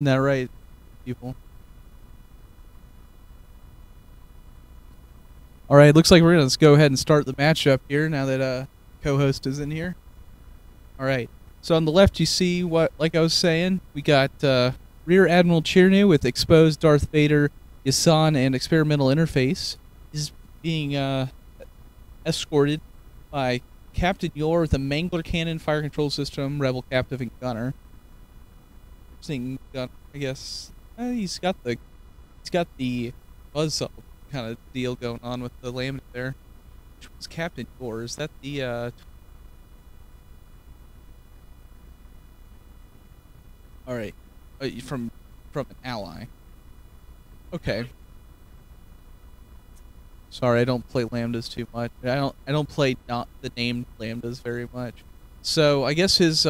Isn't that right, people? All right, looks like we're gonna go ahead and start the matchup here now that co-host is in here. All right. So on the left, you see what, like I was saying, we got Rear Admiral Chirnu with exposed Darth Vader, Yasan, and experimental interface. He's being escorted by Captain Yor with a Mangler cannon, fire control system, Rebel captive, and gunner. Seeing gun, I guess he's got the buzzsaw kind of deal going on with the lambda there. Which was Captain Yor? Is that the all right, from an ally. Okay. Sorry, I don't play lambdas too much. I don't play not the named lambdas very much. So I guess his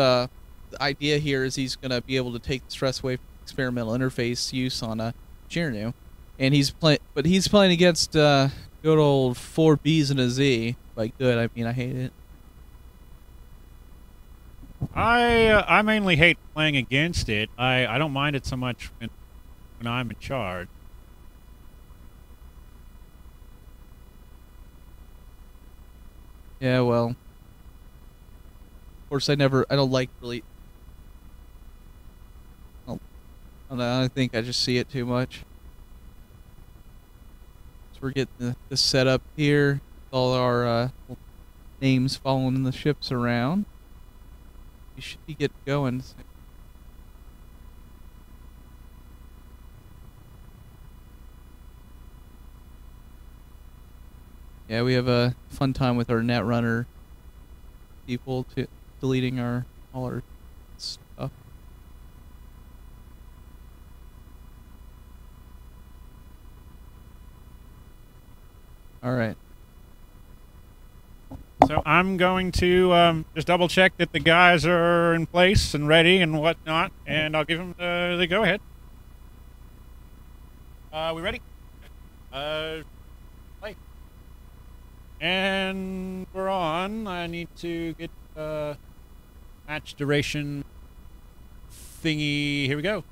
idea here is he's gonna be able to take the stress away from experimental interface use on a Chirnu, and he's playing against good old 4Bs and a Z. By good, I mean I hate it. I mainly hate playing against it. I don't mind it so much when I'm in charge. Yeah, well, of course I don't like really. I think I just see it too much. So we're getting this set up here. All our names following the ships around. You should be getting going. Yeah, we have a fun time with our Netrunner people deleting all our stuff. All right. So I'm going to just double check that the guys are in place and ready and whatnot, and I'll give them the go-ahead. We ready? Play. And we're on. I need to get match duration thingy. Here we go.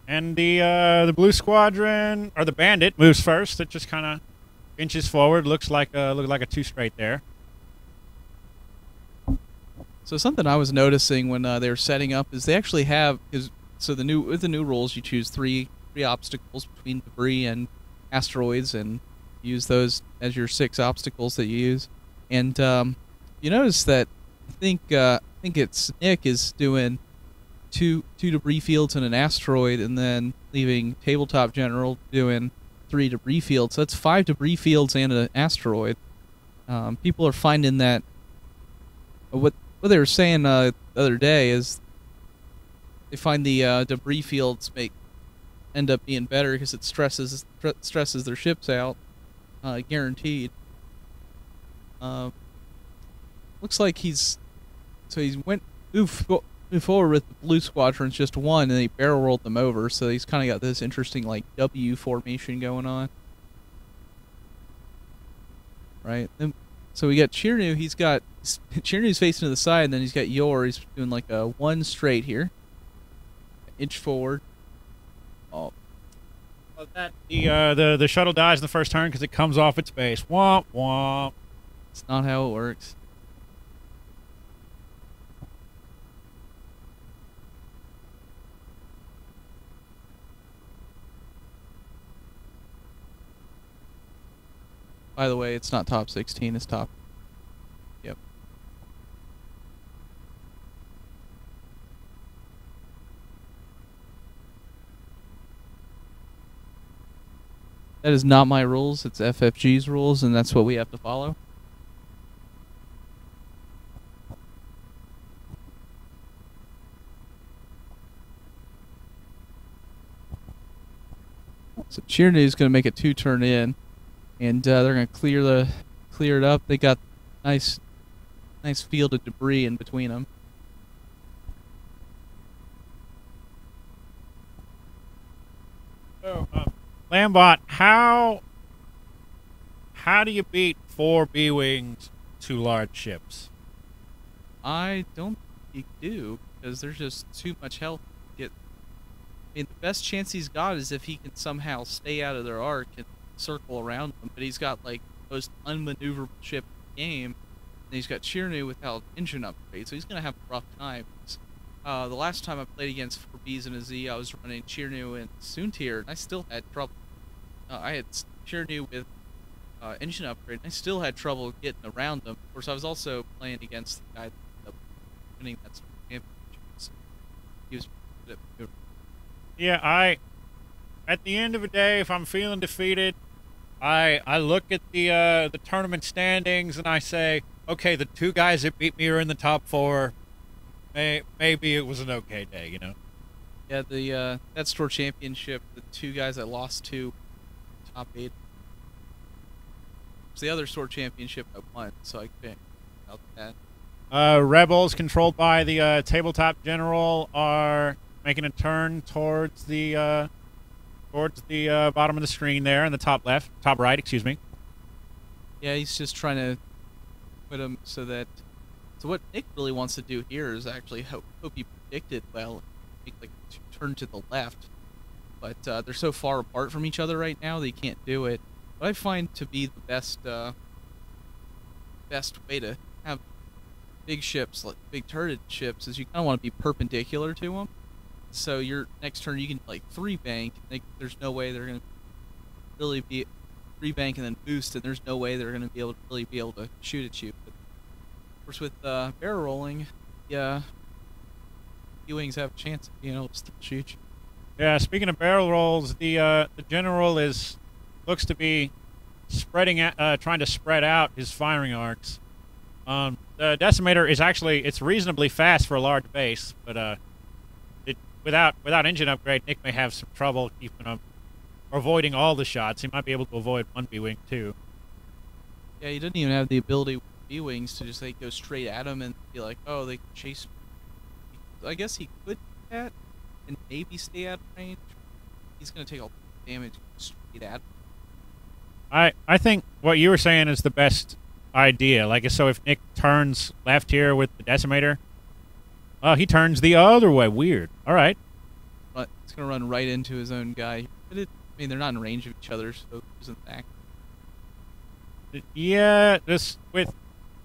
And the blue squadron, or the bandit, moves first. It just kind of inches forward. Looks like a two straight there. So something I was noticing when they were setting up is they actually have with the new rules you choose three obstacles between debris and asteroids and use those as your 6 obstacles that you use. And you notice that I think it's Nick is doing two debris fields and an asteroid, and then leaving Tabletop General doing 3 debris fields. So that's 5 debris fields and an asteroid. People are finding that what they were saying the other day is they find the debris fields end up being better because it stresses their ships out, guaranteed. Looks like moved forward with the blue squadrons just one, and he barrel rolled them over. So he's kind of got this interesting like W formation going on, right? So we got Chirnu. Chirnu's facing to the side, and then he's got Yor. He's doing like a 1 straight here, inch forward. Oh, Well, the shuttle dies in the first turn because it comes off its base. Womp womp. it's not how it works. By the way, it's not top 16, it's top. Yep. That is not my rules, it's FFG's rules, and that's what we have to follow. So Chirnu is going to make a 2-turn in. And they're gonna clear it up. They got nice field of debris in between them. So, Lambot, how do you beat 4 B-wings, 2 large ships? I don't he can do because there's just too much health to get. I mean, the best chance he's got is if he can somehow stay out of their arc and circle around them. But he's got like the most unmaneuverable ship in the game, and he's got Chirnu without engine upgrade, so he's gonna have a rough time. The last time I played against 4Bs and a Z, I was running Chirnu and Soontir, and I still had trouble. I had Chirnu with engine upgrade, and I still had trouble getting around them. Of course, I was also playing against the guy that ended up winning that championship. So he was good at maneuvering. Yeah, at the end of the day, if I'm feeling defeated, I look at the tournament standings and I say, okay, the two guys that beat me are in the top 4. Maybe it was an okay day, you know. Yeah, the that store championship, the two guys I lost to, top 8. It's the other store championship I won, so I can't about that. Rebels, controlled by the tabletop general, are making a turn towards the bottom of the screen there in the top right, excuse me. Yeah, he's just trying to put him so that. So what Nick really wants to do here is actually hope he predicted well, make like a turn to the left, but they're so far apart from each other right now they can't do it. What I find to be the best way to have big ships, like big turreted ships, is you kind of want to be perpendicular to them. So your next turn you can like 3-bank. There's no way they're gonna really be 3-bank and then boost, and there's no way they're gonna be able to shoot at you. But of course, with barrel rolling, yeah, B-wings have a chance of being able to still shoot you. Yeah, speaking of barrel rolls, the general looks to be trying to spread out his firing arcs. The decimator is it's reasonably fast for a large base, but without engine upgrade, Nick may have some trouble keeping him or avoiding all the shots. He might be able to avoid one B-wing too. Yeah, he doesn't even have the ability with B-wings to just like go straight at him and be like, oh, they can chase me. I guess he could do that and maybe stay out of range. He's gonna take all the damage straight at him. I think what you were saying is the best idea. Like, so if Nick turns left here with the decimator, he turns the other way. Weird. All right. But it's gonna run right into his own guy. I mean, they're not in range of each other, so it isn't that. Yeah, this with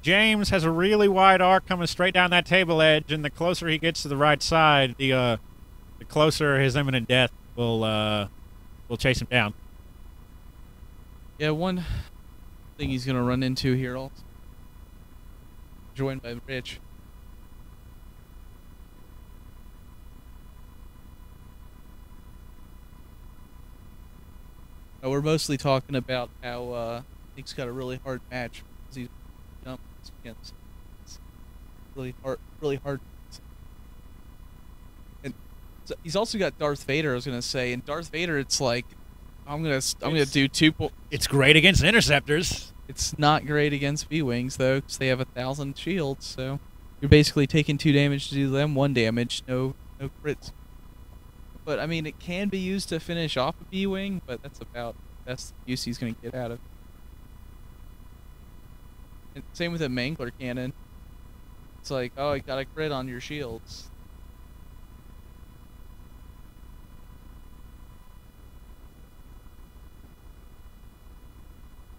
James has a really wide arc coming straight down that table edge, and the closer he gets to the right side, the closer his imminent death will chase him down. Yeah, one thing he's gonna run into here also, joined by Rich. We're mostly talking about how Nick's got a really hard match because he's jumped against. It's really hard. And so he's also got Darth Vader. I was gonna say, and Darth Vader, it's like I'm gonna do 2. It's great against interceptors. It's not great against B-wings though, because they have 1,000 shields. So you're basically taking 2 damage to do them, 1 damage, no crits. But I mean, it can be used to finish off a B-wing, but that's about the best use he's gonna get out of it. And same with a Mangler cannon. It's like, oh, I got a crit on your shields.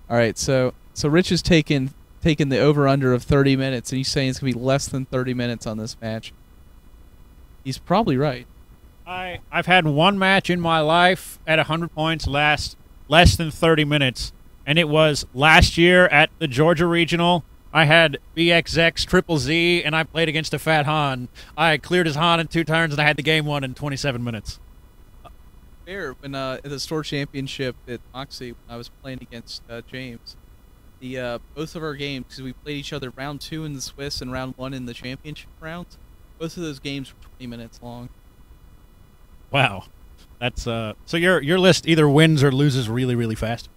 All right, so Rich is taking the over/under of 30 minutes, and he's saying it's gonna be less than 30 minutes on this match. He's probably right. I've had one match in my life at 100 points last less than 30 minutes, and it was last year at the Georgia Regional. I had BXX Triple Z, and I played against a fat Han. I cleared his Han in 2 turns, and I had the game won in 27 minutes. Fair. When at the store championship at Moxie, when I was playing against James, the both of our games, because we played each other round 2 in the Swiss and round 1 in the championship rounds, both of those games were 20 minutes long. Wow, that's so your list either wins or loses really, really fast.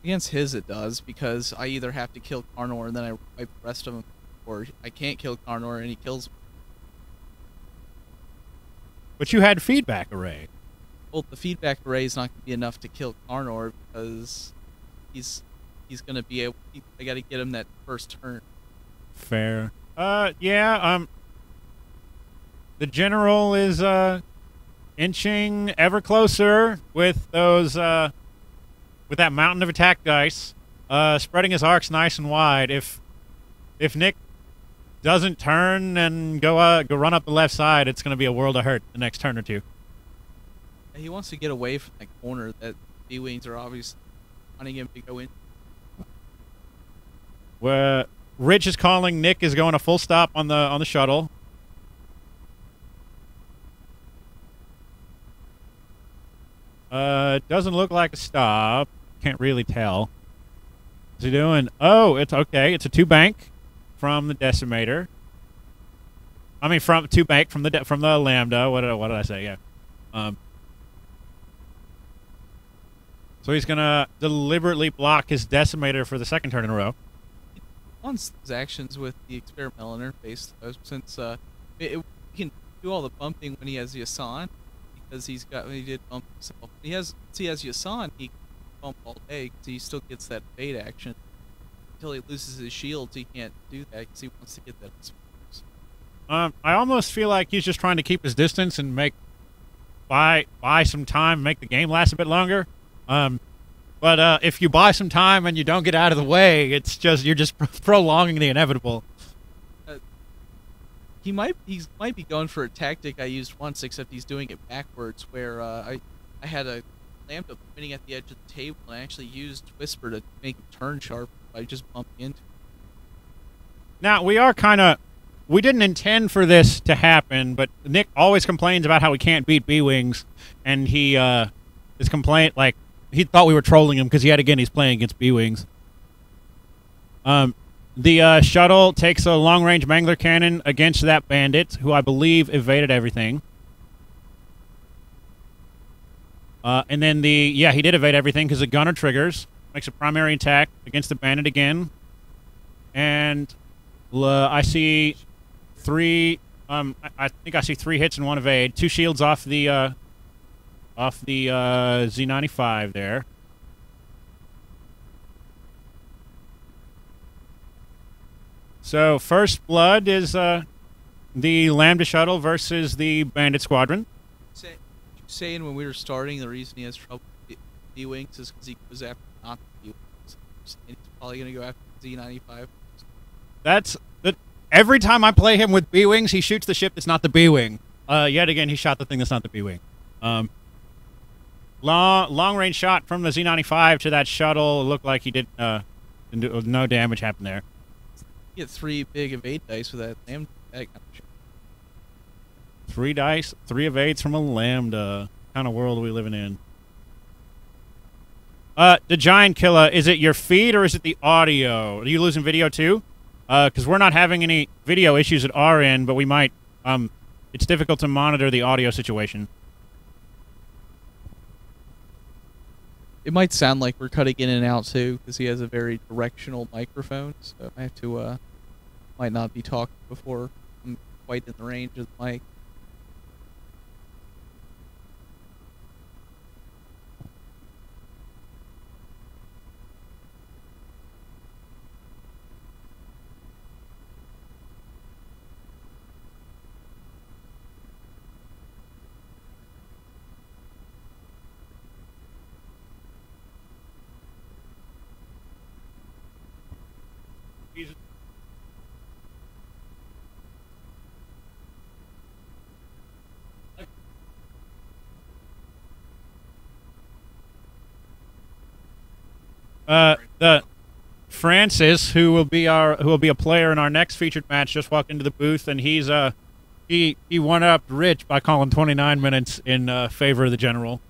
Against his, it does, because I either have to kill Carnor and then I wipe the rest of them, or I can't kill Carnor and he kills me. But you had feedback array. Well, the feedback array is not going to be enough to kill Carnor because he's going to be able. I got to get him that first turn. Fair. Yeah. the general is inching ever closer with those with that mountain of attack dice, spreading his arcs nice and wide. If Nick doesn't turn and go run up the left side, it's going to be a world of hurt the next turn or two. He wants to get away from that corner that B-Wings are obviously wanting him to go in. Where Rich is calling Nick is going a full stop on the shuttle. Doesn't look like a stop. Can't really tell. What's he doing? Oh, it's okay. It's a 2-bank from the Decimator. I mean, from 2-bank from the Lambda. What did I say? Yeah. So he's gonna deliberately block his Decimator for the second turn in a row. On his actions with the experimental interface, though, since he can do all the bumping when he has the Yasan, because he did bump himself. When he has Yasan, he can bump all day because he still gets that evade action. Until he loses his shields, he can't do that because he wants to get that. I almost feel like he's just trying to keep his distance and buy some time, make the game last a bit longer. But if you buy some time and you don't get out of the way, you're just prolonging the inevitable. He might be going for a tactic I used once, except he's doing it backwards. Where I had a Lambda pointing at the edge of the table, and I actually used Whisper to make him turn sharp by just bumping into him. Now we didn't intend for this to happen, but Nick always complains about how he can't beat B-Wings, and his complaint, like, he thought we were trolling him because he's playing against B-Wings. The shuttle takes a long-range Mangler cannon against that bandit, who I believe evaded everything. And then he did evade everything because the gunner triggers, makes a primary attack against the bandit again. And I see 3. I think I see 3 hits and 1 evade. 2 shields off the Z95 there. So first blood is the Lambda shuttle versus the Bandit Squadron. Saying when we were starting, the reason he has trouble with B-Wings is because he goes after not the B-Wings. And he's probably going to go after Z95. Every time I play him with B-Wings, he shoots the ship that's not the B-Wing. Yet again, he shot the thing that's not the B-Wing. Long range shot from the Z95 to that shuttle. It looked like he did no damage happened there. You get 3 big evade dice with that Lambda. 3 dice, 3 evades from a Lambda. What kind of world are we living in? The Giant Killer, is it your feed or is it the audio? Are you losing video too? Because we're not having any video issues at our end, but we might. It's difficult to monitor the audio situation. It might sound like we're cutting in and out too, because he has a very directional microphone. So I have to might not be talking before I'm quite in the range of the mic. The Francis, who will be a player in our next featured match, just walked into the booth, and he one-upped Rich by calling 29 minutes in favor of the general.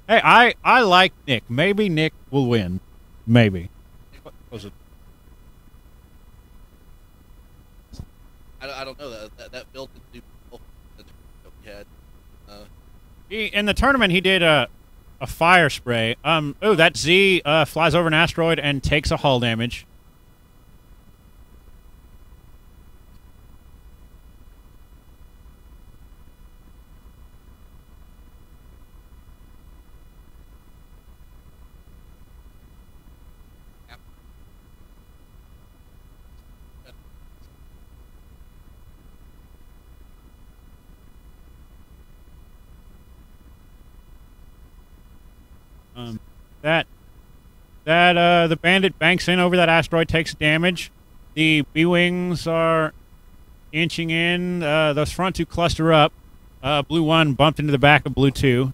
Hey, I like Nick. Maybe Nick will win. Maybe. What was it? I don't know that built into the that we had. In the tournament, he did a fire spray. Oh, that Z flies over an asteroid and takes a hull damage. That the bandit banks in over that asteroid, takes damage. The B-wings are inching in. Those front two cluster up. Blue 1 bumped into the back of Blue 2.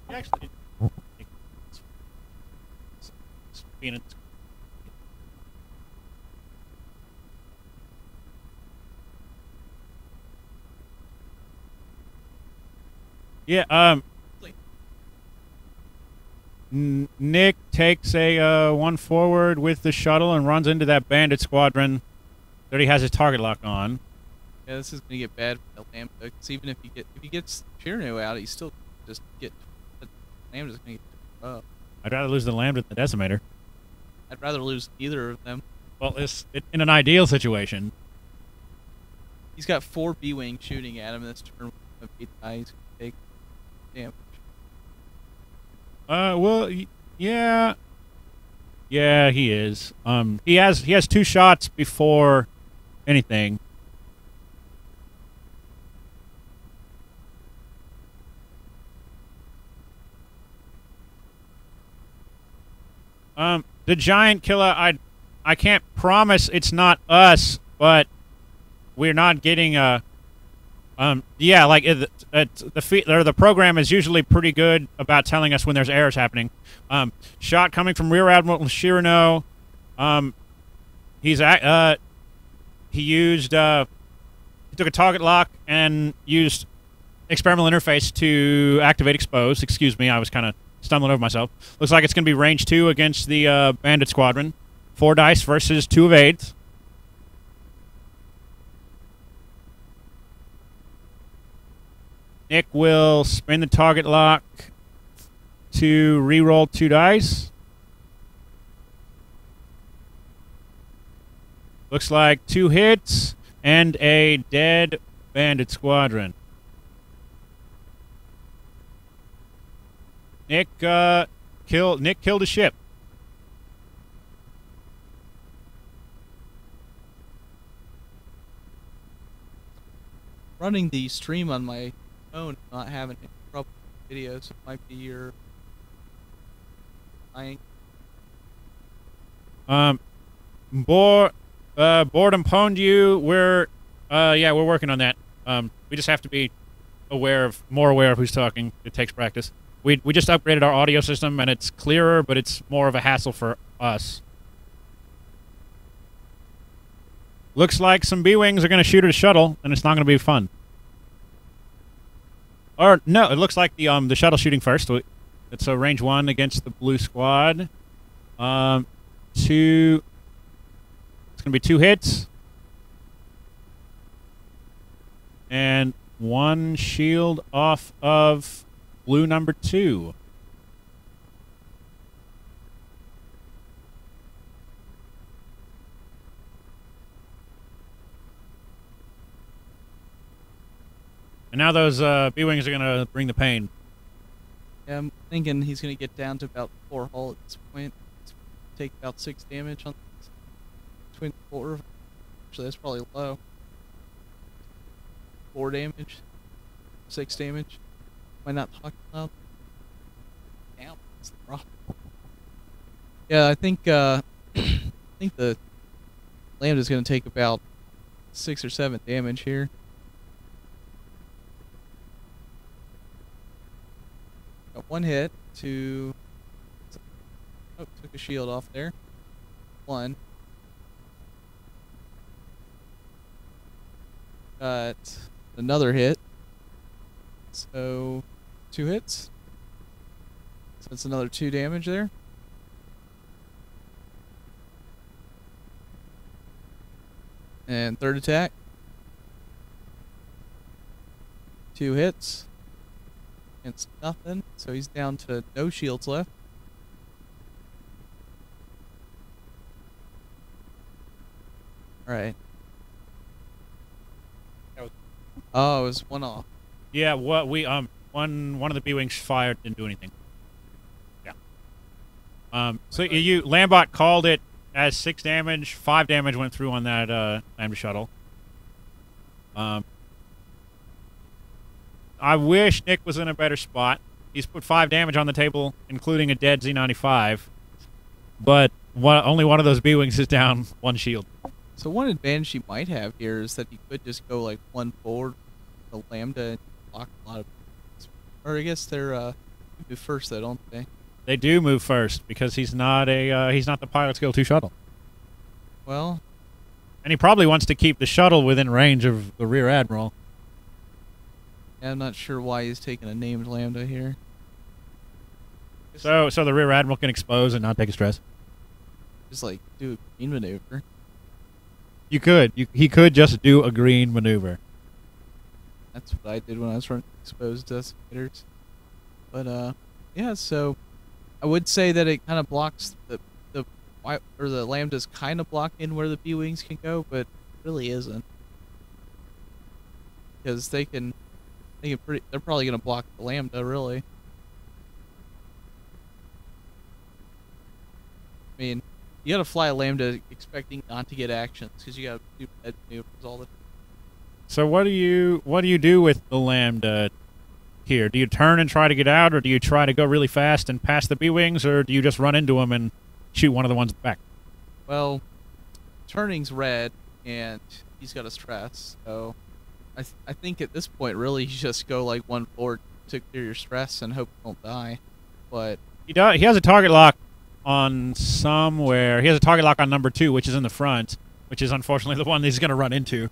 Actually, yeah. Nick takes a 1 forward with the shuttle and runs into that bandit squadron that he has his target lock on. Yeah, this is gonna get bad for the Lambda, because even if he gets Chirno out, he still just get the Lambda's gonna get I'd rather lose the Lambda than the Decimator. I'd rather lose either of them. Well, in an ideal situation. He's got 4 B-wing shooting at him this turn of 8 die. He's gonna take damage. Well, yeah, he is. He has 2 shots before anything. The giant killer, I can't promise it's not us, but we're not getting yeah, like the program is usually pretty good about telling us when there's errors happening. Shot coming from Rear Admiral Shirano. He took a target lock and used experimental interface to activate expose. Excuse me, I was kind of stumbling over myself. Looks like it's going to be range 2 against the bandit squadron. 4 dice versus 2 of 8. Nick will spin the target lock to re-roll 2 dice. Looks like 2 hits and a dead bandit squadron. Nick killed a ship. Running the stream on my phone, not having any trouble with videos. It might be your Board and pwned you. We're working on that. We just have to be more aware of who's talking. It takes practice. We just upgraded our audio system, and it's clearer, but it's more of a hassle for us. Looks like some B-wings are going to shoot at a shuttle, and it's not going to be fun. Or no, it looks like the shuttle shooting first. It's a range 1 against the blue squad. 2. It's going to be 2 hits. And 1 shield off of blue number 2. And now those B-wings are going to bring the pain. Yeah, I'm thinking he's going to get down to about 4 hull at this point. Take about 6 damage on twin 4. Actually, that's probably low. 4 damage. 6 damage. Am I not talking loud? Damn, that's the problem. Yeah, I think the Lambda's going to take about 6 or 7 damage here. Got 1 hit to... Oh, took a shield off there. 1. Got another hit. So, 2 hits. So that's another 2 damage there. And 3rd attack. 2 hits. It's nothing. So he's down to no shields left. Alright. Oh, it was 1 off. Yeah, what one of the B-wings fired, didn't do anything. So Lambot called it as 6 damage. 5 damage went through on that Lambda shuttle. I wish Nick was in a better spot. He's put 5 damage on the table, including a dead Z95. But only one of those B-Wings is down 1 shield. So one advantage he might have here is that he could just go like 1 forward, the Lambda, and block a lot of. Or I guess they're move first though, don't they? They do move first because he's not the pilot skill 2 shuttle. Well, and he probably wants to keep the shuttle within range of the rear admiral. Yeah, I'm not sure why he's taking a named Lambda here. So the rear admiral can expose and not take a stress. Just like do a green maneuver. You could. He could just do a green maneuver. That's what I did when I was running exposed decimators. But yeah. So I would say that it kind of blocks the Lambdas kind of block in where the B-Wings can go, but it really isn't, because they're probably gonna block the Lambda really. I mean, you gotta fly a Lambda expecting not to get actions because you gotta do bad maneuvers all the time. So what do you do with the Lambda here? Do you turn and try to get out, or do you try to go really fast and pass the B-Wings, or do you just run into them and shoot one of the ones at the back? Well, turning's red, and he's got a stress, so I think at this point, really, you just go like 1 forward to clear your stress and hope you don't die. But he has a target lock on somewhere. He has a target lock on number 2, which is in the front, which is unfortunately the one that he's going to run into.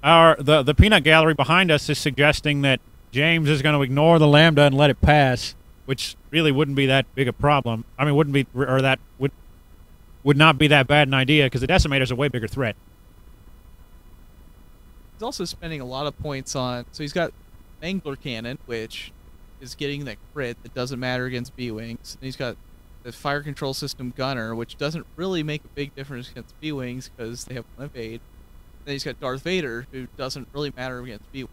The peanut gallery behind us is suggesting that James is going to ignore the Lambda and let it pass, which really wouldn't be that big a problem. I mean, would not be that bad an idea because the Decimator's a way bigger threat. he's also spending a lot of points on. So he's got Angler Cannon, which is getting that crit that doesn't matter against B-Wings. And he's got the Fire Control System Gunner, which doesn't really make a big difference against B-Wings because they have 1 evade. Then he's got Darth Vader, who doesn't really matter against B-Wings.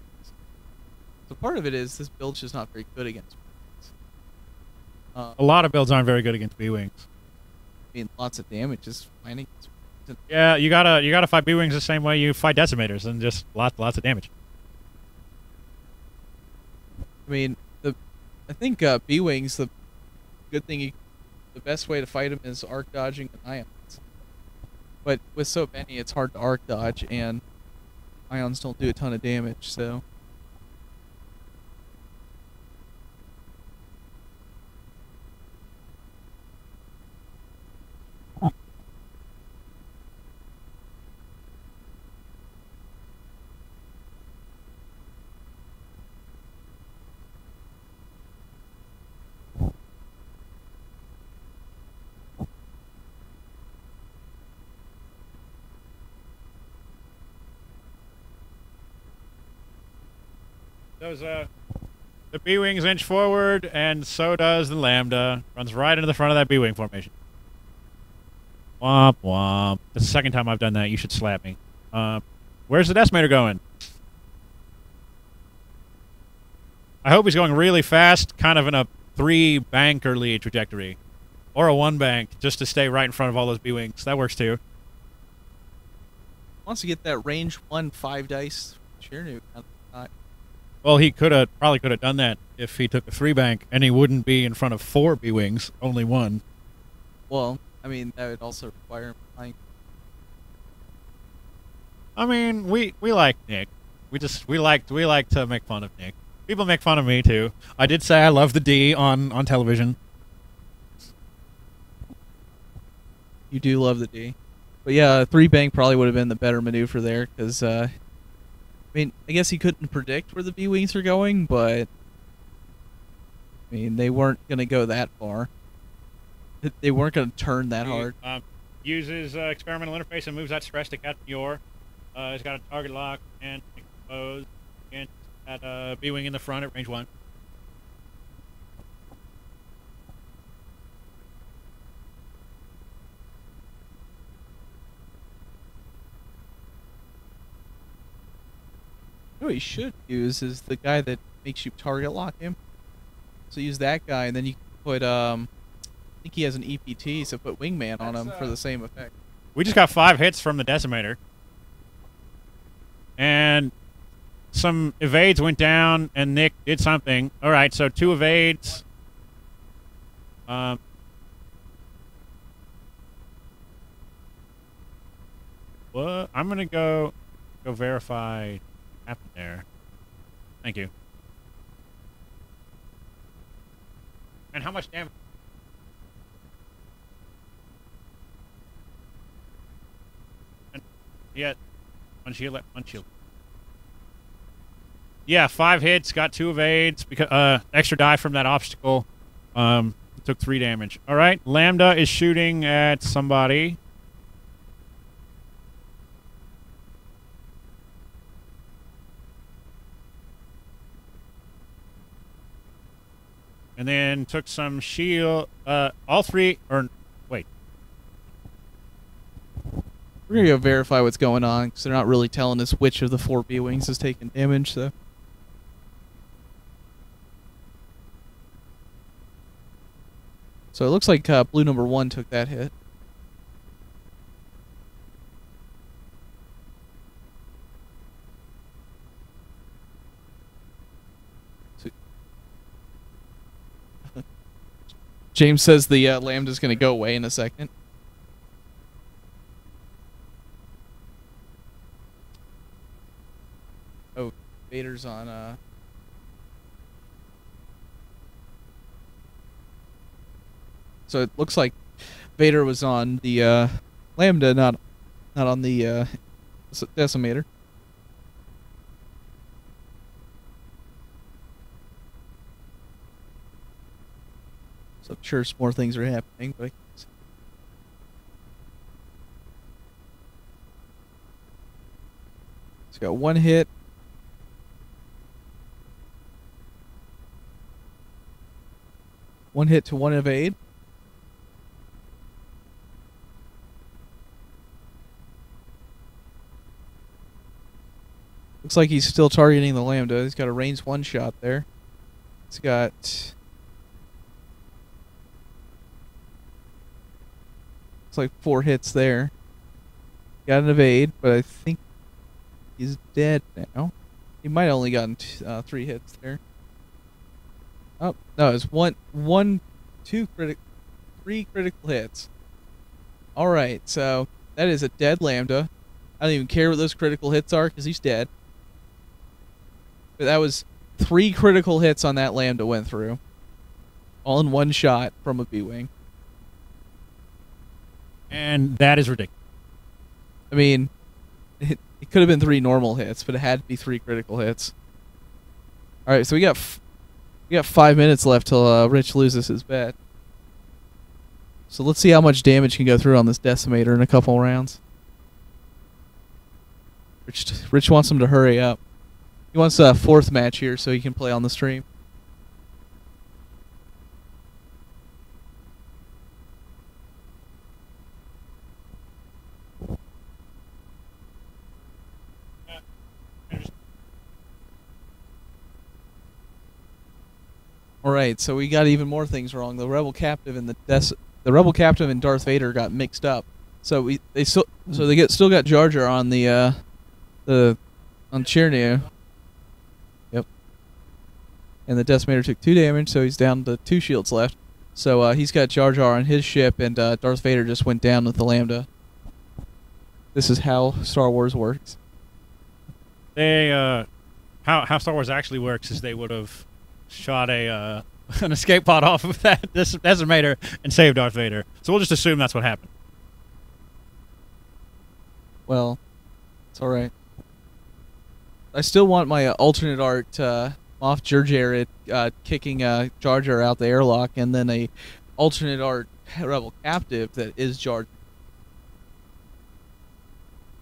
So part of it is this build's just not very good against B-Wings. A lot of builds aren't very good against B-Wings. I mean, lots of damage is fine against B-Wings. Yeah, you gotta fight B-Wings the same way you fight Decimators, and just lots of damage. I mean, I think B-Wings, the best way to fight them is arc dodging and ions. But with so many, it's hard to arc dodge, and ions don't do a ton of damage, so. The B-Wings inch forward, and so does the Lambda. Runs right into the front of that B-Wing formation. Womp womp. That's the second time I've done that. You should slap me. Where's the Decimator going? I hope he's going really fast, kind of in a 3-banker lead trajectory. Or a 1-bank, just to stay right in front of all those B-Wings. That works too. Wants to get that range 1 5 dice Chernu. Well, he probably could have done that if he took a 3-bank, and he wouldn't be in front of 4 B-Wings, only 1. Well, I mean, that would also require him flying. I mean, we like Nick. We like to make fun of Nick. People make fun of me too. I did say I love the D on television. You do love the D. But yeah, 3-bank probably would have been the better maneuver there, because I mean, I guess he couldn't predict where the B-Wings were going, but I mean, they weren't going to go that far. They weren't going to turn that hard. Uses experimental interface and moves that stress to Captain Yor. He's got a target lock and expose against that B-Wing in the front at range 1. what you should use is the guy that makes you target lock him. So use that guy, and then you can put I think he has an EPT, so put Wingman on him for the same effect. We just got 5 hits from the Decimator. And some evades went down, and Nick did something. All right, so 2 evades. What? I'm gonna go verify what happened there. Thank you. And how much damage? Yeah, one shield. Yeah, 5 hits, got 2 evades, because extra die from that obstacle. Took 3 damage. All right, Lambda is shooting at somebody. And then took some shield. All 3, or wait. We're gonna go verify what's going on because they're not really telling us which of the 4 B-wings is taking damage. So it looks like blue number 1 took that hit. So James says the Lambda's gonna go away in a second. Oh, Vader's on so it looks like Vader was on the Lambda, not on the Decimator. So I'm sure some more things are happening, but it's got 1 hit. One hit to 1 evade. Looks like he's still targeting the Lambda. He's got a range 1 shot there. He's got... looks like 4 hits there. Got an evade, but I think he's dead now. He might have only gotten 3 hits there. Oh, no, it's 3 critical hits. Alright, so that is a dead Lambda. I don't even care what those critical hits are because he's dead. But that was 3 critical hits on that Lambda went through. All in 1 shot from a B-Wing. And that is ridiculous. I mean, it could have been 3 normal hits, but it had to be 3 critical hits. Alright, so we got 5 minutes left till Rich loses his bet. So let's see how much damage can go through on this Decimator in a couple rounds. Rich wants him to hurry up. He wants a 4th match here so he can play on the stream. Alright, so we got even more things wrong. The Rebel Captive and the Rebel Captive and Darth Vader got mixed up. So they still got Jar Jar on on Chirnew. Yep. And the Decimator took 2 damage, so he's down to 2 shields left. So he's got Jar Jar on his ship, and Darth Vader just went down with the Lambda. This is how Star Wars works. They how Star Wars actually works is they would have shot an escape pod off of that Decimator and saved Darth Vader. So we'll just assume that's what happened. Well, it's alright. I still want my alternate art Moff Jerjerrod kicking Jar Jar out the airlock, and then a alternate art Rebel Captive that is Jar Jar.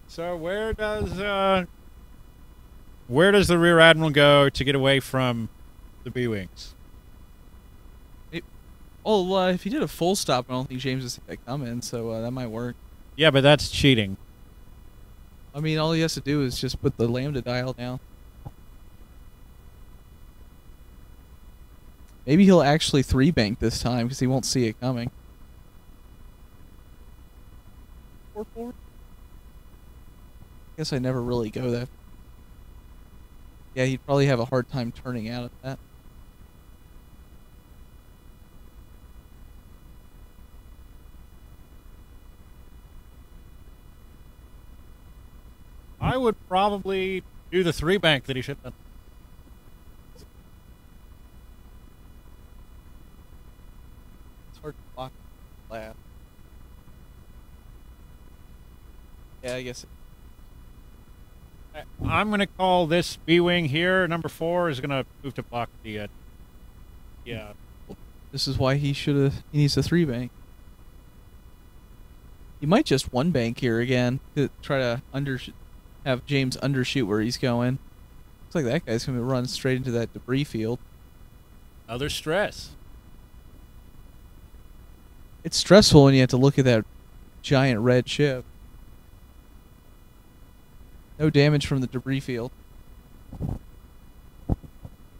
So where does the Rear Admiral go to get away from the B-Wings? If he did a full stop, I don't think James is going to come in, so that might work. Yeah, but that's cheating. I mean, all he has to do is just put the Lambda dial down. Maybe he'll actually 3-bank this time because he won't see it coming. 4-4? Guess I never really go that. Yeah, he'd probably have a hard time turning out of that. I would probably do the 3-bank that he should have done. It's hard to block last. Yeah, I guess. I'm going to call this B-wing here. Number 4 is going to move to block the... yeah. This is why he needs a 3-bank. He might just 1-bank here again to try to have James undershoot where he's going. Looks like that guy's going to run straight into that debris field. Another stress. It's stressful when you have to look at that giant red ship. No damage from the debris field.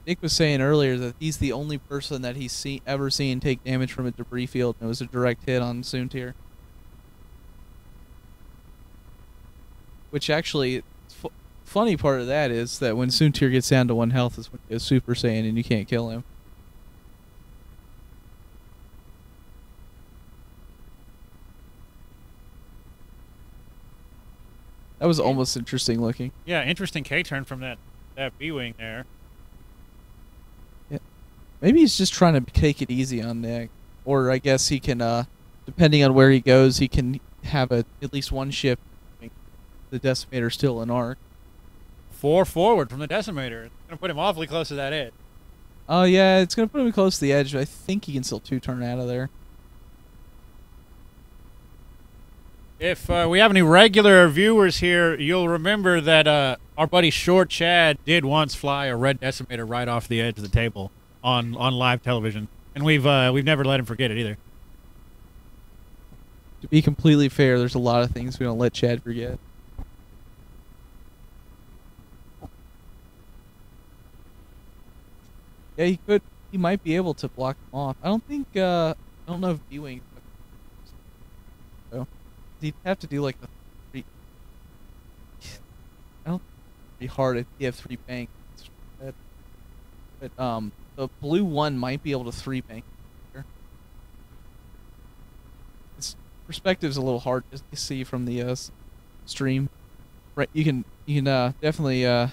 Nick was saying earlier that he's the only person that he's ever seen take damage from a debris field, and it was a direct hit on Soontir. Which actually, funny part of that is that when Soontir gets down to 1 health is when he goes Super Saiyan and you can't kill him. That was almost interesting looking. Yeah, interesting K-turn from that B-wing there. Yeah. Maybe he's just trying to take it easy on Nick. Or I guess he can, depending on where he goes, he can have at least one ship. The Decimator still in arc. 4 forward from the Decimator. It's going to put him awfully close to that edge. Oh, yeah, it's going to put him close to the edge, but I think he can still 2-turn out of there. If we have any regular viewers here, you'll remember that our buddy Short Chad did once fly a red Decimator right off the edge of the table on live television, and we've never let him forget it either. To be completely fair, there's a lot of things we don't let Chad forget. Yeah, he might be able to block him off. I don't know if B-wing. So he'd have to do like the 3. I don't think it'd be hard if you have 3-bank. But the blue 1 might be able to 3-bank. This perspective's a little hard to see from the stream. Right, you can definitely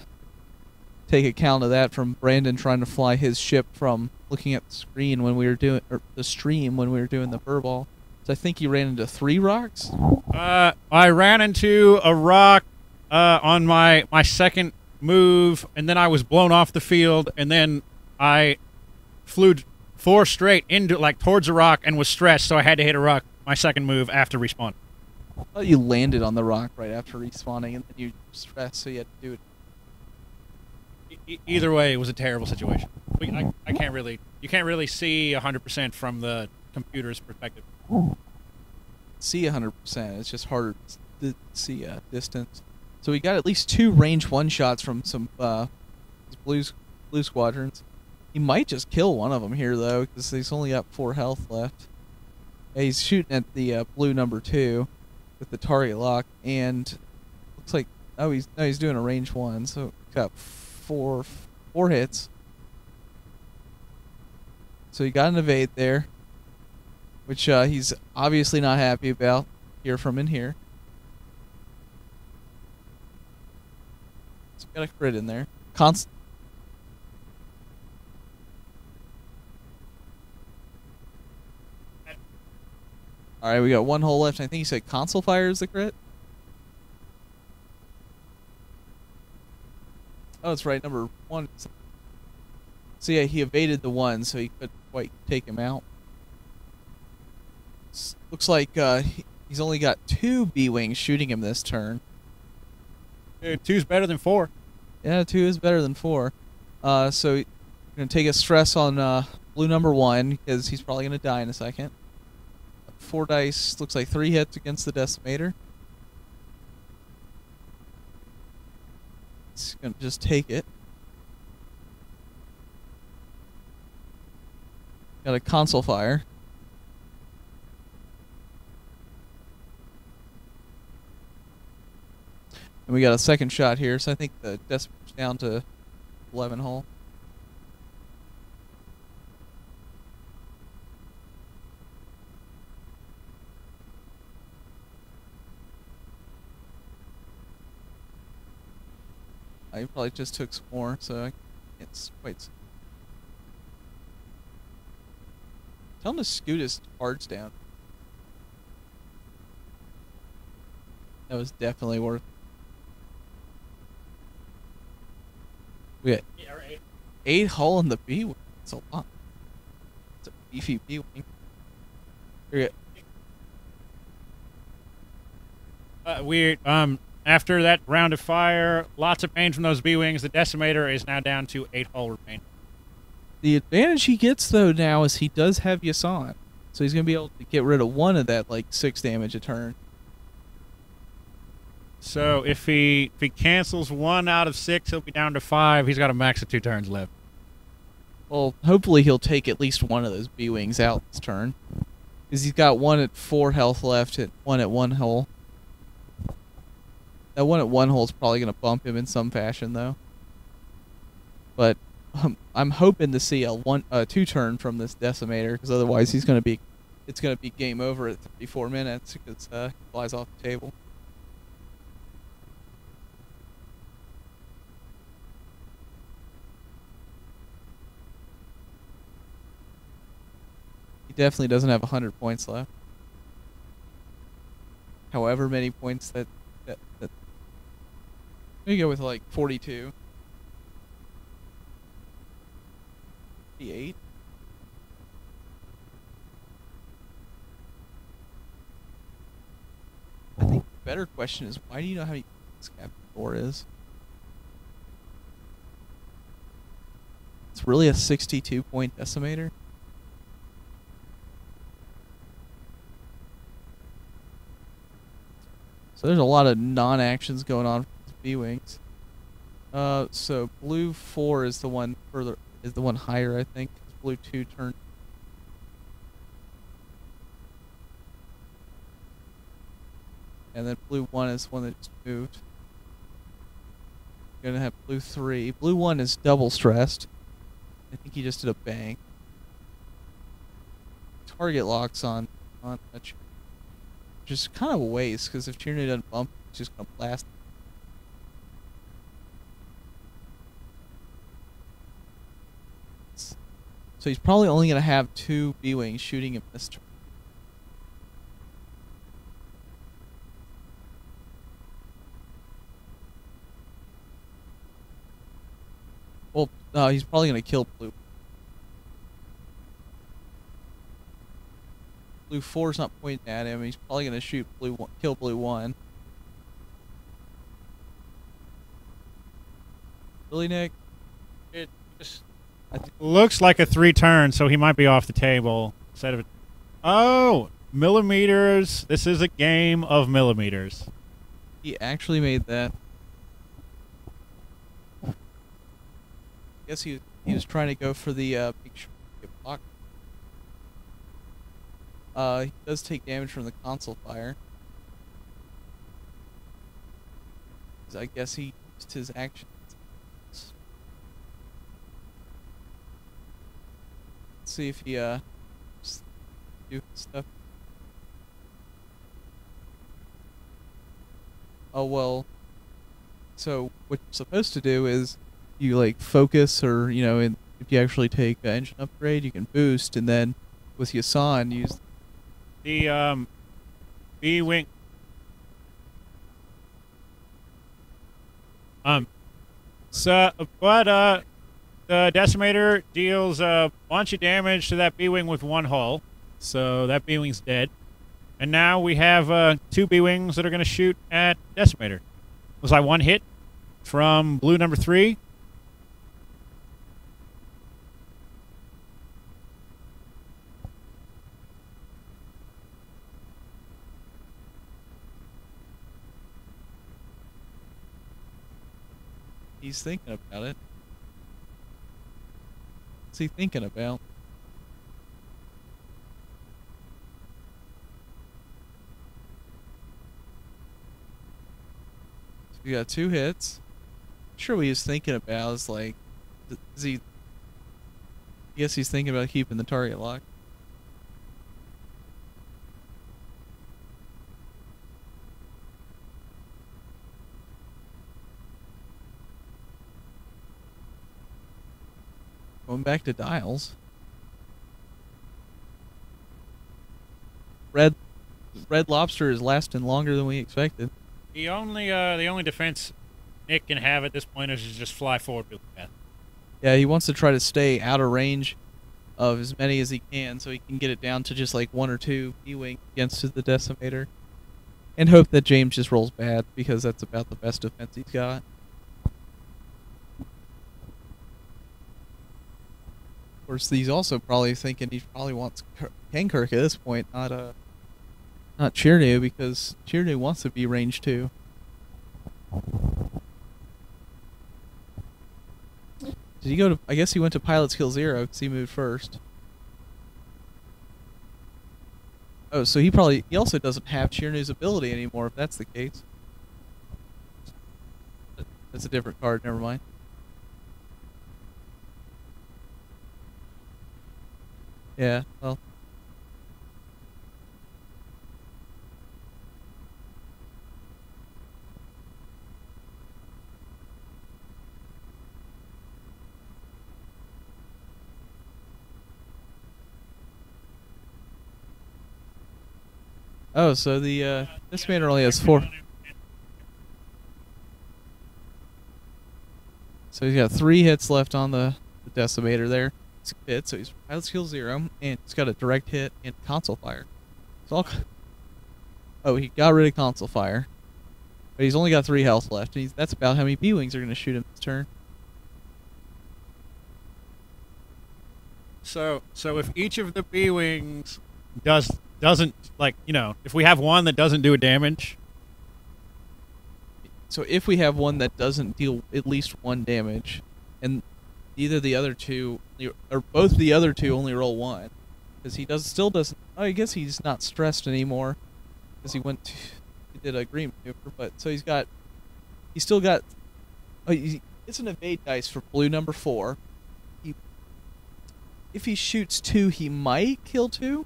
take account of that from Brandon trying to fly his ship from looking at the screen when we were doing the stream when we were doing the furball. So I think he ran into 3 rocks. I ran into a rock on my second move, and then I was blown off the field, and then I flew 4 straight into towards a rock and was stressed, so I had to hit a rock my second move after respawn. I thought you landed on the rock right after respawning, and then you stressed, so you had to do it. Either way, it was a terrible situation. I can't really, you can't really see 100% from the computer's perspective. See 100%. It's just harder to see distance. So we got at least 2 range 1 shots from some blue squadrons. He might just kill one of them here though, because he's only got 4 health left. Yeah, he's shooting at the blue number 2 with the target lock, and looks like he's doing a range 1, so got 4 hits. So he got an evade there, which he's obviously not happy about. Hear from in here. So got a crit in there. Alright, we got 1 hole left. I think he said console fire is the crit. Oh, that's right, number 1. So yeah, he evaded the 1, so he couldn't quite take him out. Looks like he's only got 2 B-wings shooting him this turn. Dude, 2's better than 4. Yeah, 2 is better than 4. So we're going to take a stress on blue number 1, because he's probably going to die in a second. 4 dice, looks like 3 hits against the Decimator. He's going to just take it. Got a console fire. And we got a second shot here, so I think the Decimator's down to 11 hull. I probably just took some more, so I can't quite see. Tell him to scoot his cards down. That was definitely worth it. We got 8 hull in the B wing. That's a lot. It's a beefy B wing. After that round of fire, lots of pain from those B-wings. The Decimator is now down to 8 hull remaining. The advantage he gets, though, now is he does have Yasan. So he's going to be able to get rid of one of that, like, 6 damage a turn. So if he cancels 1 out of 6, he'll be down to 5. He's got a max of 2 turns left. Well, hopefully he'll take at least one of those B-wings out this turn. Because he's got 1 at 4 health left, and 1 at 1 hull. That 1 at 1 hull is probably going to bump him in some fashion, though. But I'm hoping to see a 2 turn from this Decimator, because otherwise it's going to be game over at 34 minutes because he flies off the table. He definitely doesn't have 100 points left. However many points that we go with like 42. 58. I think the better question is, why do you know how many points Captain 4 is? It's really a 62 point Decimator. So there's a lot of non-actions going on for B-wings. So blue 4 is the one higher, I think. Blue 2 turned. And then blue 1 is one that just moved. Gonna have blue 3. Blue 1 is double stressed. I think he just did a bang. Target locks on that. Which is kind of a waste, because if Tierney doesn't bump, it's just going to blast. So he's probably only going to have 2 B-wings shooting him this turn. Well, no, he's probably going to kill blue. Blue 4's not pointing at him. He's probably going to shoot blue 1, kill blue 1. Really, Nick? It just looks like a 3 turn, so he might be off the table instead of it. Oh, millimeters. This is a game of millimeters. He actually made that. I guess he was trying to go for the big block. He does take damage from the console fire. I guess he used his action. Let's see if he just do stuff. Oh well. So what you're supposed to do is you like focus, or if you actually take engine upgrade, you can boost, and then with Yasan use the B-wing. The Decimator deals a bunch of damage to that B-wing with 1 hull, so that B-wing's dead. And now we have 2 B-wings that are going to shoot at Decimator. Was like 1 hit from blue number 3. He's thinking about it. What's he thinking about? We got 2 hits. Sure, what he was thinking about is like, is he? I guess he's thinking about keeping the target locked. Going back to dials. Red Lobster is lasting longer than we expected. The only defense Nick can have at this point is to just fly forward really fast. Yeah, he wants to try to stay out of range of as many as he can, so he can get it down to just like 1 or 2 B-wing against the Decimator, and hope that James just rolls bad, because that's about the best defense he's got. Of course, he's also probably thinking he probably wants Kankirk at this point, not Chirnu, because Chirnu wants to be range 2. Did he go to? I guess he went to pilot skill 0 because he moved first. Oh, so he also doesn't have Chirnu's ability anymore, if that's the case. That's a different card, never mind. Yeah, well. Oh, so the this man only has 4. So he's got 3 hits left on the Decimator there. It's a hit, so he's pilot skill 0, and he's got a direct hit and console fire. It's all. Oh, he got rid of console fire, but he's only got 3 health left. And that's about how many B-wings are going to shoot him this turn. So if each of the B-wings doesn't, like, you know, if we have one that doesn't do a damage. So if we have one that doesn't deal at least 1 damage, and either the other 2 or both the other 2 only roll 1, because he still doesn't. Oh, I guess he's not stressed anymore, because he did a green maneuver. But so he's still got. Oh, it's an evade dice for blue number 4. If he shoots 2, he might kill 2.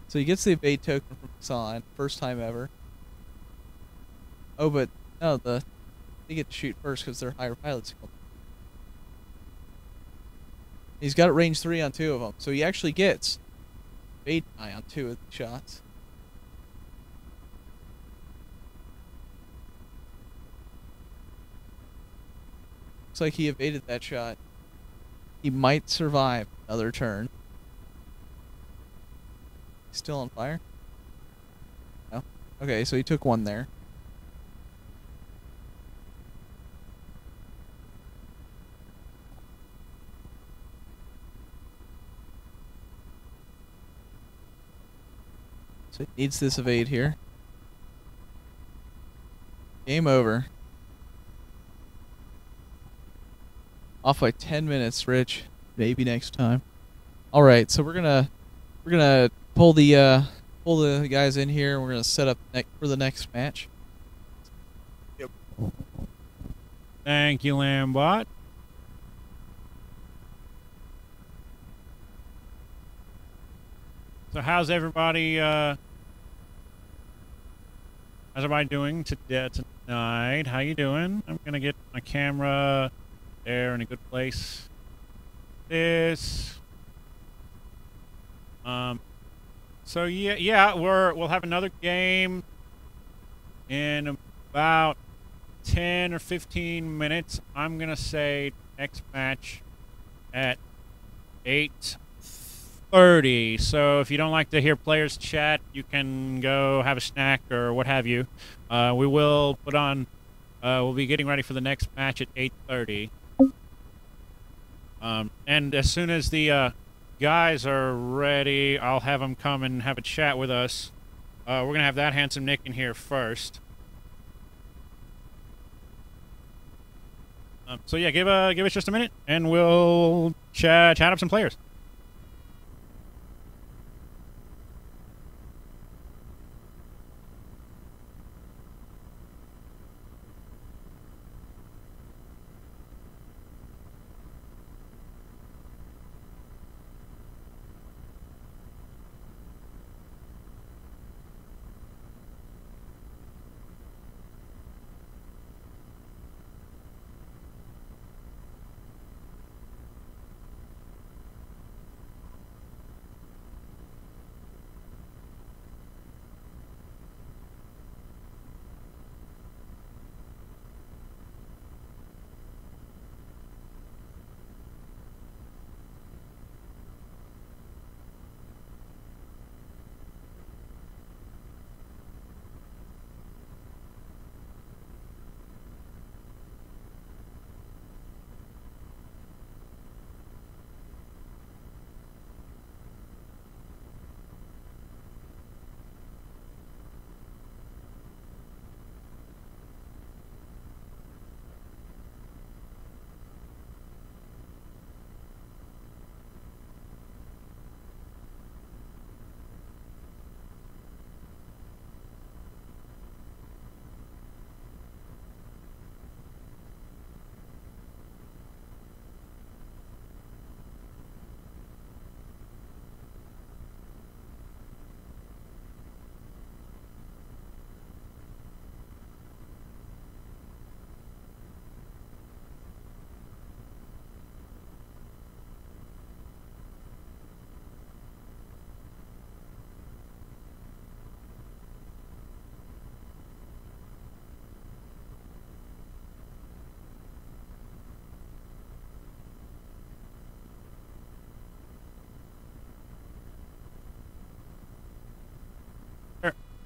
So he gets the evade token from Hassan, first time ever. Oh, but no, they get to shoot first because they're higher pilot skill. He's got range 3 on 2 of them, so he actually gets evade die on 2 of the shots. Looks like he evaded that shot. He might survive another turn. Still on fire? No? Okay, so he took 1 there. So he needs this evade here. Game over. Off by 10 minutes, Rich. Maybe next time. All right, so we're gonna pull the guys in here. And we're gonna set up for the next match. Yep. Thank you, Lambot. So how's everybody doing tonight? How you doing? I'm gonna get my camera there in a good place. So yeah, we'll have another game in about 10 or 15 minutes. I'm gonna say next match at 8:30. So if you don't like to hear players chat, you can go have a snack or what have you. We will put on. We'll be getting ready for the next match at 8:30. And as soon as the guys are ready, I'll have them come and have a chat with us. We're gonna have that handsome Nick in here first. So yeah, give us just a minute, and we'll chat up some players.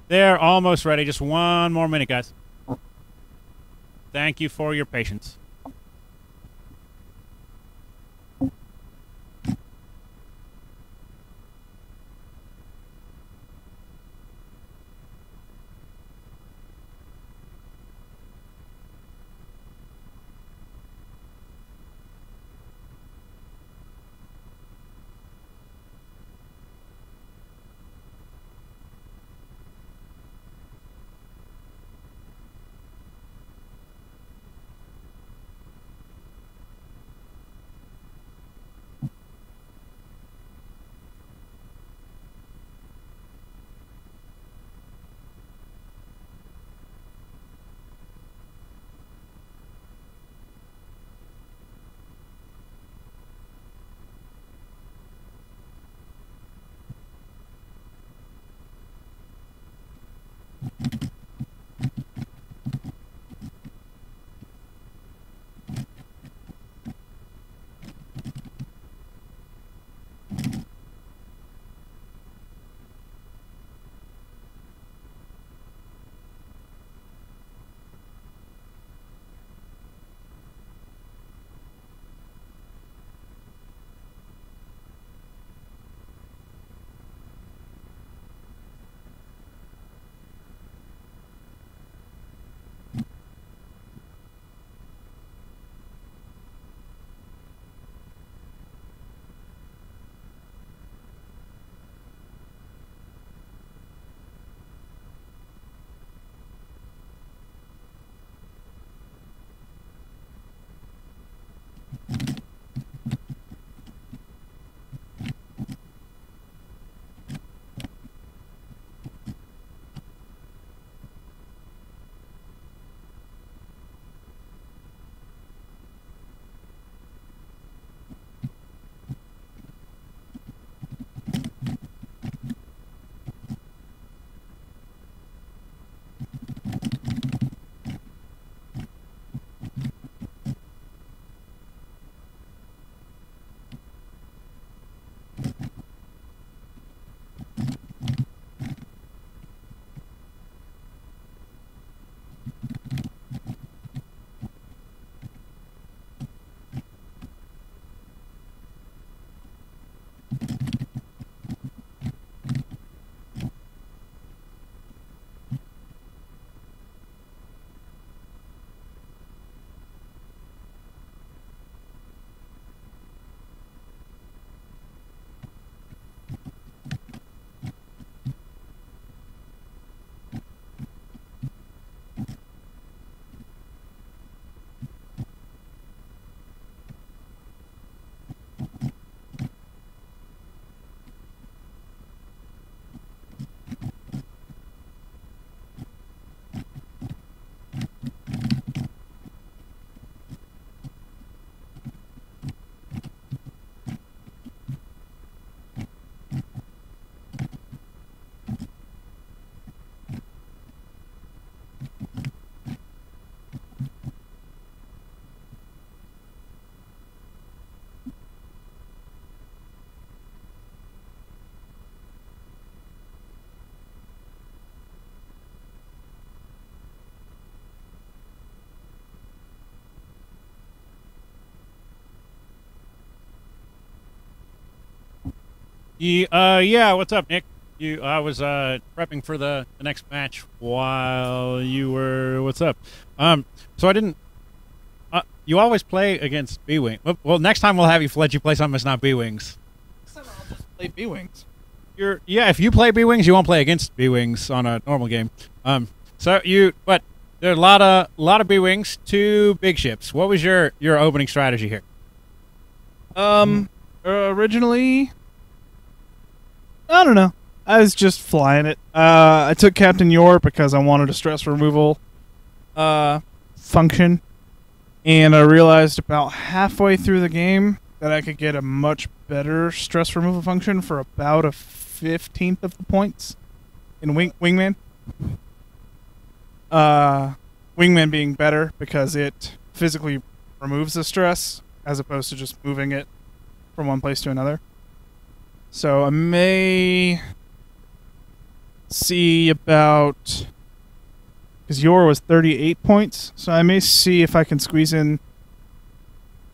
They're almost ready. Just one more minute, guys. Thank you for your patience. Yeah, what's up, Nick? I was prepping for the next match while you were. What's up? So I didn't. You always play against B-Wing. Well, next time we'll have you let you play something that's not B-Wings. I'll just play B-Wings. Yeah, if you play B-Wings, you won't play against B-Wings on a normal game. But there are a lot of B-Wings, 2 big ships. What was your opening strategy here? Originally, I don't know. I was just flying it. I took Captain York because I wanted a stress removal function, and I realized about halfway through the game that I could get a much better stress removal function for about a 15th of the points in Wingman. Wingman being better because it physically removes the stress as opposed to just moving it from one place to another. So I may see about, because Yor was 38 points, so I may see if I can squeeze in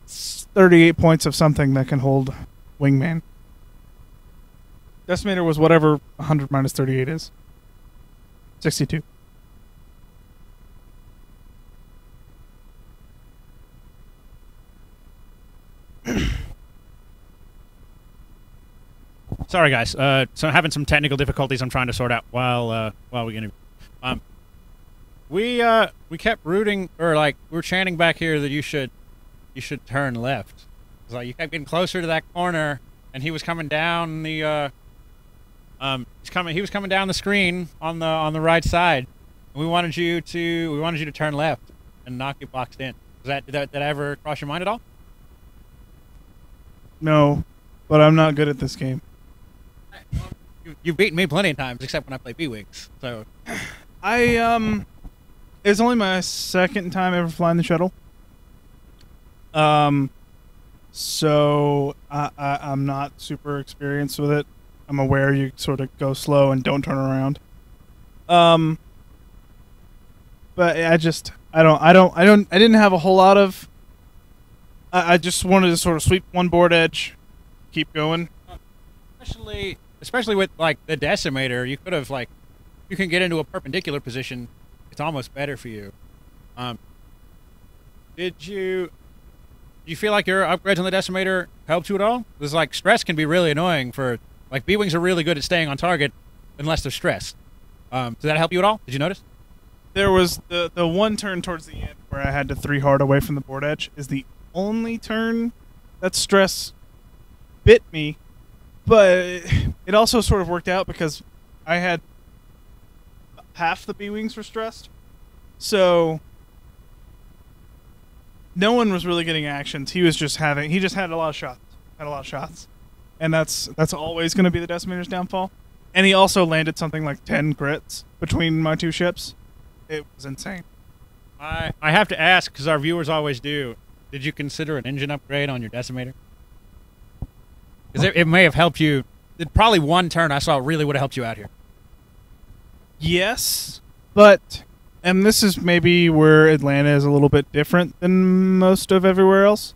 38 points of something that can hold Wingman. Decimator was whatever 100 minus 38 is. 62. Sorry, guys. So having some technical difficulties I'm trying to sort out while we interview. We kept rooting, or like we were chanting back here that you should turn left. It's like you kept getting closer to that corner, and he was coming down the he was coming down the screen on the right side. And we wanted you to turn left and not get boxed in. Did that ever cross your mind at all? No, but I'm not good at this game. You've beaten me plenty of times, except when I play B-Wings. So, it's only my second time ever flying the shuttle. So I'm not super experienced with it. I'm aware you sort of go slow and don't turn around. But I didn't have a whole lot of. I just wanted to sort of sweep one board edge, keep going. Especially with like the Decimator, you could have like, you can get into a perpendicular position. It's almost better for you. Did you feel like your upgrades on the Decimator helped you at all? Because like stress can be really annoying for like B-Wings are really good at staying on target unless they're stressed. Did that help you at all? Did you notice? There was the one turn towards the end where I had to 3 hard away from the board edge is the only turn that stress bit me, but it also sort of worked out because I had half the B-Wings were stressed, so no one was really getting actions. He just had a lot of shots, and that's always going to be the Decimator's downfall. And he also landed something like 10 crits between my 2 ships. It was insane. I have to ask, because our viewers always do, did you consider an engine upgrade on your Decimator? Because it may have helped you. Probably one turn I saw really would have helped you out here. Yes, but, and this is maybe where Atlanta is a little bit different than most of everywhere else.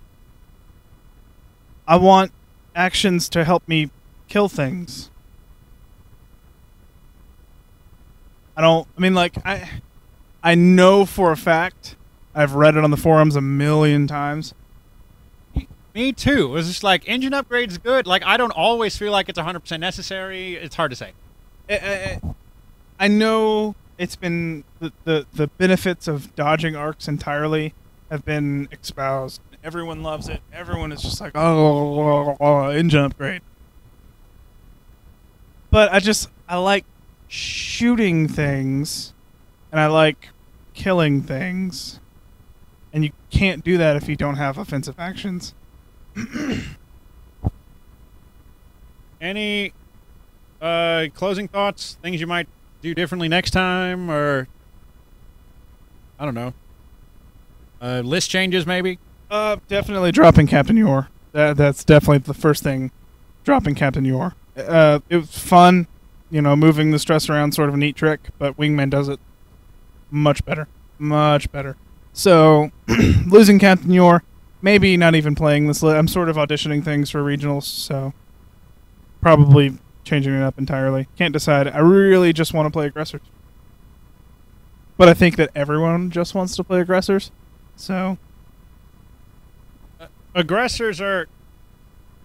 I want actions to help me kill things. I know for a fact, I've read it on the forums a million times. Me too. It was just like, engine upgrade's good. Like, I don't always feel like it's 100% necessary. It's hard to say. I know it's been the benefits of dodging arcs entirely have been espoused. Everyone loves it. Everyone is just like, oh, engine upgrade. But I like shooting things, and I like killing things, and you can't do that if you don't have offensive actions. Any closing thoughts? Things you might do differently next time, or I don't know. List changes, maybe. Definitely dropping Captain Yor. That's definitely the first thing. Dropping Captain Yor. It was fun, moving the stress around, sort of a neat trick. But Wingman does it much better, much better. So losing Captain Yor, maybe not even playing this. I'm sort of auditioning things for regionals, so probably changing it up entirely. Can't decide. I really just want to play aggressors. But I think that everyone just wants to play aggressors. So aggressors are,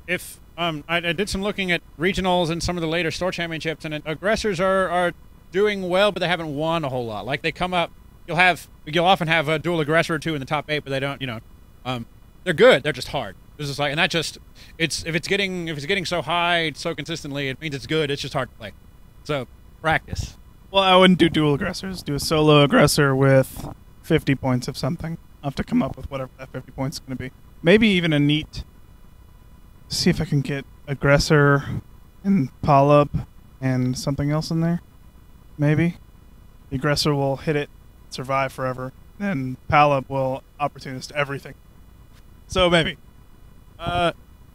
if I did some looking at regionals and some of the later store championships, and aggressors are doing well, but they haven't won a whole lot. Like they come up, you'll often have a dual aggressor or two in the top 8, but they don't, they're good. They're just hard. This is like, and that just, if it's getting so high so consistently, it means it's good. It's just hard to play. So practice. Well, I wouldn't do dual aggressors. Do a solo aggressor with 50 points of something. I'll have to come up with whatever that 50 points is going to be. Maybe even a neat. See if I can get aggressor and Polyp and something else in there. Maybe the aggressor will hit it, survive forever, and Polyp will opportunist everything. So maybe.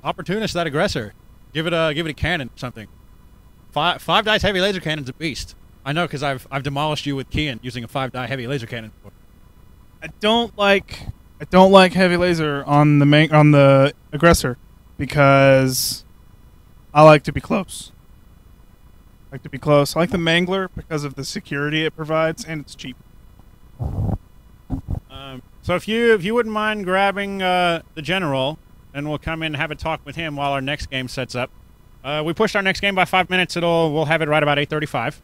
Opportunist that aggressor. Give it a cannon or something. Five dice heavy laser cannon's a beast. I know, because I've demolished you with Kian using a 5-die heavy laser cannon. I don't like heavy laser on the aggressor because I like to be close. I like the Mangler because of the security it provides, and it's cheap. So if you wouldn't mind grabbing the general, and we'll come in and have a talk with him while our next game sets up. We pushed our next game by 5 minutes. We'll have it right about 8:35.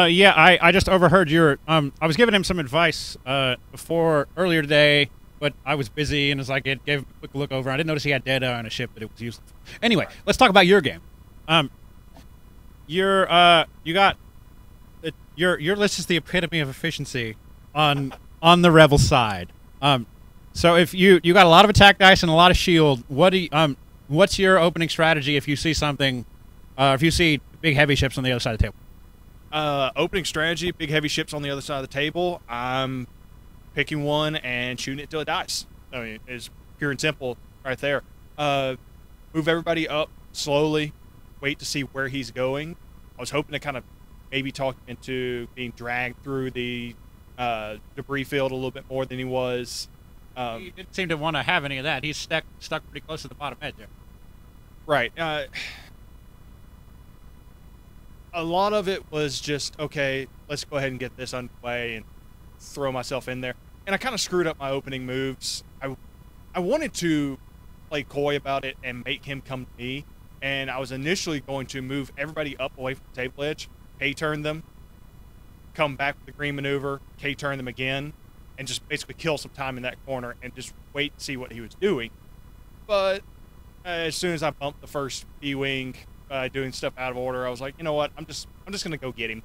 Yeah, I just overheard your. I was giving him some advice earlier today, but I was busy and it gave him a quick look over. I didn't notice he had data on a ship, but it was useless. Anyway, let's talk about your game. Your list is the epitome of efficiency on the Rebel side. So if you got a lot of attack dice and a lot of shield, what's your opening strategy if you see something, if you see big heavy ships on the other side of the table? Opening strategy, big heavy ships on the other side of the table. I'm picking one and shooting it till it dies. I mean, it's pure and simple right there. Move everybody up slowly, wait to see where he's going. I was hoping to kind of maybe talk him into being dragged through the debris field a little bit more than he was. He didn't seem to want to have any of that. He's stuck pretty close to the bottom edge there. Right. A lot of it was just, okay, let's go ahead and get this underway and throw myself in there. And I kind of screwed up my opening moves. I wanted to play coy about it and make him come to me. And I was initially going to move everybody up away from the table edge, K-turn them, come back with the green maneuver, K-turn them again, and just basically kill some time in that corner and just wait and see what he was doing. But as soon as I bumped the first B-wing, doing stuff out of order, I was like, you know what? I'm just gonna go get him.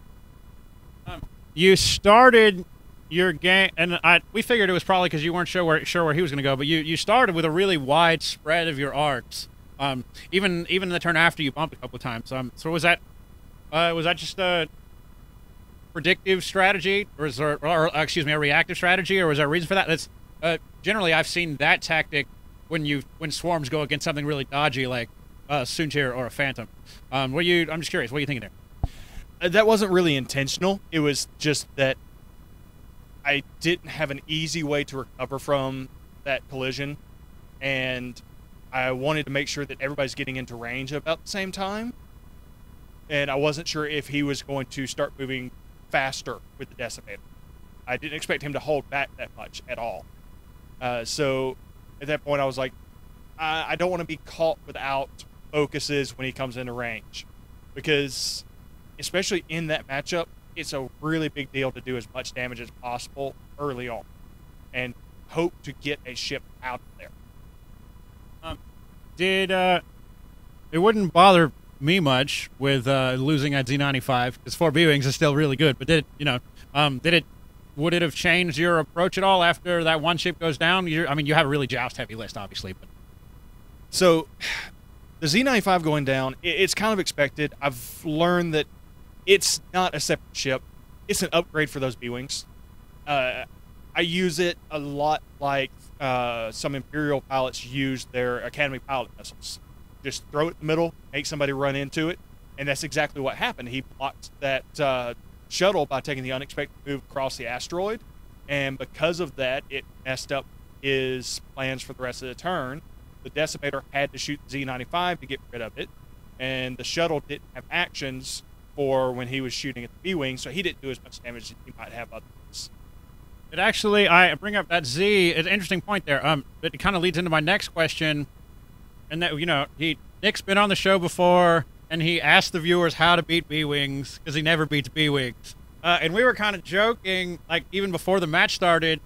You started your game, and we figured it was probably because you weren't sure where he was gonna go. But you started with a really wide spread of your arcs. Even in the turn after you bumped a couple of times. So was that just a predictive strategy, or is there, or excuse me, a reactive strategy, or was there a reason for that? That's generally I've seen that tactic when swarms go against something really dodgy like Soontir or a Phantom. I'm just curious, what are you thinking there? That wasn't really intentional. It was just that I didn't have an easy way to recover from that collision, and I wanted to make sure that everybody's getting into range at about the same time, and I wasn't sure if he was going to start moving faster with the Decimator. I didn't expect him to hold back that much at all. So at that point I was like, I don't want to be caught without focuses when he comes into range, because especially in that matchup, it's a really big deal to do as much damage as possible early on and hope to get a ship out of there. It wouldn't bother me much with losing at Z95 because 4 B-wings is still really good, but would it have changed your approach at all after that one ship goes down? You have a really joust heavy list, obviously, but so the Z95 going down, it's kind of expected. I've learned that it's not a separate ship. It's an upgrade for those B-wings. I use it a lot like some Imperial pilots use their Academy pilot missiles. Just throw it in the middle, make somebody run into it, and that's exactly what happened. He blocked that shuttle by taking the unexpected move across the asteroid, and because of that, it messed up his plans for the rest of the turn. The Decimator had to shoot the Z95 to get rid of it, and the shuttle didn't have actions for when he was shooting at the B-wing, so he didn't do as much damage as he might have otherwise. It actually, I bring up that Z, it's an interesting point there. It kind of leads into my next question, and that, Nick's been on the show before, and he asked the viewers how to beat B-wings, because he never beats B-wings. And we were kind of joking, like, even before the match started,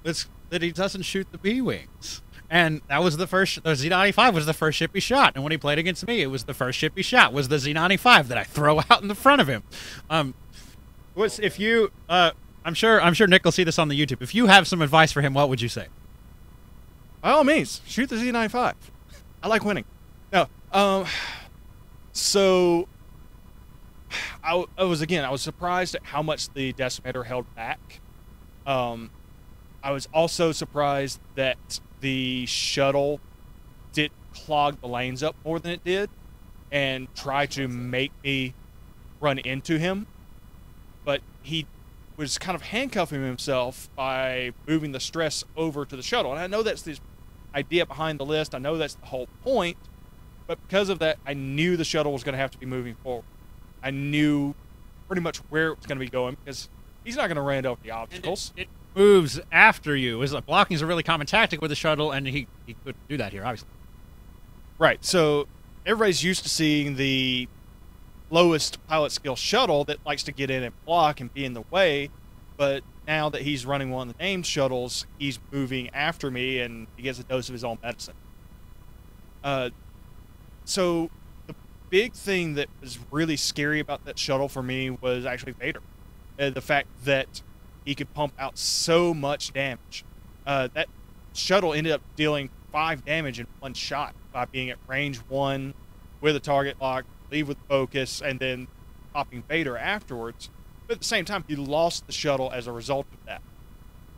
that he doesn't shoot the B-wings. And that was the Z95 was the first ship he shot. And when he played against me, it was the first ship he shot, was the Z95 that I throw out in the front of him. I'm sure Nick will see this on the YouTube. If you have some advice for him, what would you say? By all means, shoot the Z95. I like winning. No, so I was surprised at how much the Decimator held back. I was also surprised that the shuttle didn't clog the lanes up more than it did and try to make me run into him. But he was kind of handcuffing himself by moving the stress over to the shuttle. And I know that's the idea behind the list. I know that's the whole point. But because of that, I knew the shuttle was going to have to be moving forward. I knew pretty much where it was going to be going because he's not going to run over the obstacles. It moves after you. Blocking is a really common tactic with the shuttle, and he couldn't do that here, obviously. Right. So everybody's used to seeing the lowest pilot skill shuttle that likes to get in and block and be in the way. But now that he's running one of the named shuttles, he's moving after me, and he gets a dose of his own medicine. So the big thing that was really scary about that shuttle for me was actually Vader. The fact that he could pump out so much damage. That shuttle ended up dealing 5 damage in one shot by being at range 1 with a target lock, leave with focus, and then popping Vader afterwards. But at the same time, he lost the shuttle as a result of that.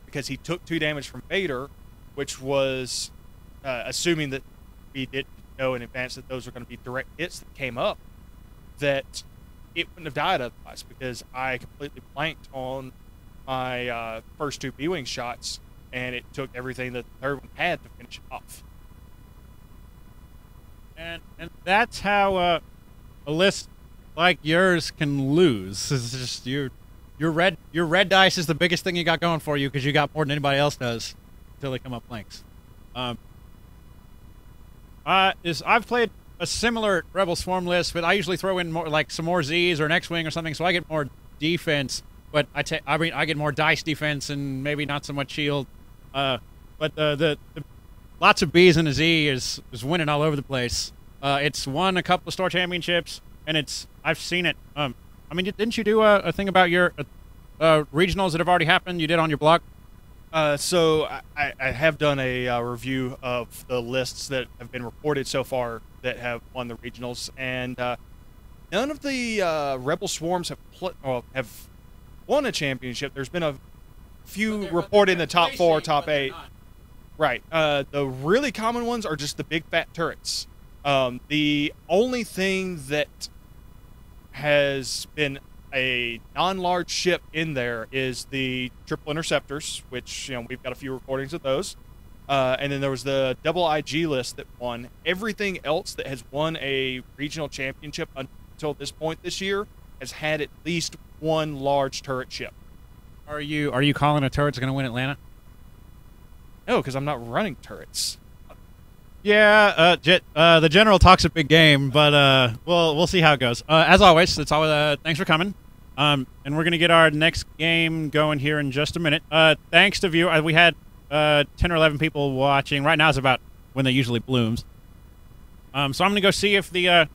Because he took 2 damage from Vader, which was, assuming that we didn't know in advance that those were going to be direct hits that came up, that it wouldn't have died otherwise, because I completely blanked on my first 2 B-Wing shots, and it took everything that the third one had to finish it off. And that's how a list like yours can lose. It's just your red dice is the biggest thing you got going for you because you got more than anybody else does until they come up blanks. I've played a similar Rebel Swarm list, but I usually throw in more like some more Z's or an X-Wing or something, so I get more defense. But I get more dice defense and maybe not so much shield. But the lots of B's and a Z is winning all over the place. It's won a couple of store championships, and I've seen it. I mean, didn't you do a thing about your regionals that have already happened? You did on your blog. So I have done a review of the lists that have been reported so far that have won the regionals, and none of the Rebel Swarms have won a championship. There's been a few reported in the top 4, top 8. Right. The really common ones are just the big fat turrets. The only thing that has been a non-large ship in there is the triple interceptors, which we've got a few recordings of those. And then there was the double IG list that won. Everything else that has won a regional championship until this point this year has had at least one large turret ship. Are you calling a turret's going to win Atlanta? No, because I'm not running turrets. Yeah, the general talks a big game, but we'll see how it goes. As always, that's all. Thanks for coming. And we're gonna get our next game going here in just a minute. Thanks to viewers, we had 10 or 11 people watching. Right now is about when they usually blooms. So I'm gonna go see if the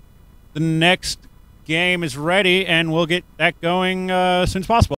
next game is ready, and we'll get that going as soon as possible.